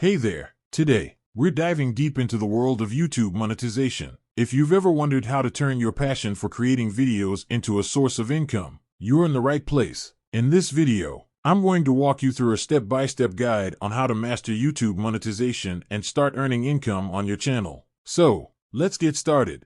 Hey there! Today, we're diving deep into the world of YouTube monetization. If you've ever wondered how to turn your passion for creating videos into a source of income, you're in the right place. In this video, I'm going to walk you through a step-by-step guide on how to master YouTube monetization and start earning income on your channel. So, let's get started.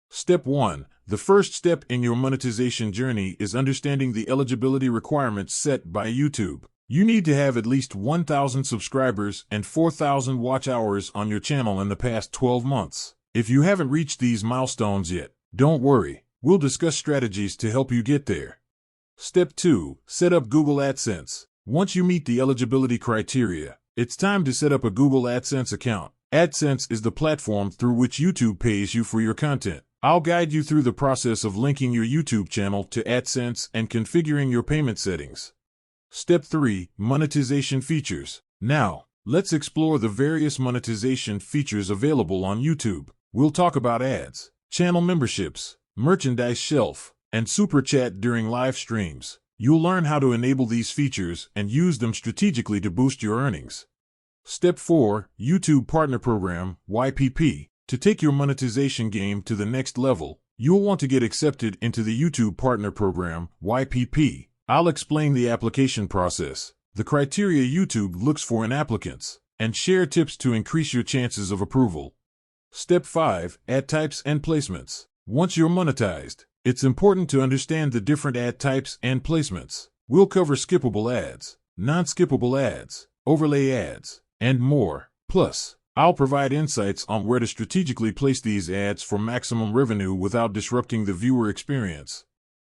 Step 1. The first step in your monetization journey is understanding the eligibility requirements set by YouTube. You need to have at least 1,000 subscribers and 4,000 watch hours on your channel in the past 12 months. If you haven't reached these milestones yet, don't worry. We'll discuss strategies to help you get there. Step 2. Set up Google AdSense. Once you meet the eligibility criteria, it's time to set up a Google AdSense account. AdSense is the platform through which YouTube pays you for your content. I'll guide you through the process of linking your YouTube channel to AdSense and configuring your payment settings. Step 3. Monetization features. Now, let's explore the various monetization features available on YouTube. We'll talk about ads, channel memberships, merchandise shelf, and super chat during live streams. You'll learn how to enable these features and use them strategically to boost your earnings. Step 4. YouTube Partner Program, YPP. To take your monetization game to the next level, you'll want to get accepted into the YouTube Partner Program, YPP. I'll explain the application process, the criteria YouTube looks for in applicants, and share tips to increase your chances of approval. Step 5. Ad types and placements. Once you're monetized, it's important to understand the different ad types and placements. We'll cover skippable ads, non-skippable ads, overlay ads, and more. Plus, I'll provide insights on where to strategically place these ads for maximum revenue without disrupting the viewer experience.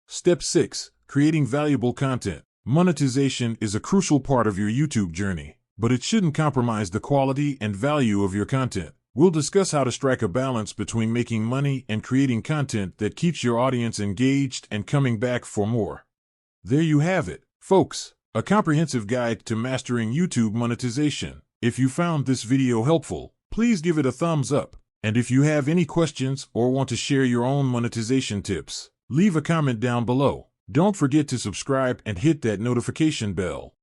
Step 6. Creating valuable content. Monetization is a crucial part of your YouTube journey, but it shouldn't compromise the quality and value of your content. We'll discuss how to strike a balance between making money and creating content that keeps your audience engaged and coming back for more. There you have it, folks, a comprehensive guide to mastering YouTube monetization. If you found this video helpful, please give it a thumbs up. And if you have any questions or want to share your own monetization tips, leave a comment down below. Don't forget to subscribe and hit that notification bell.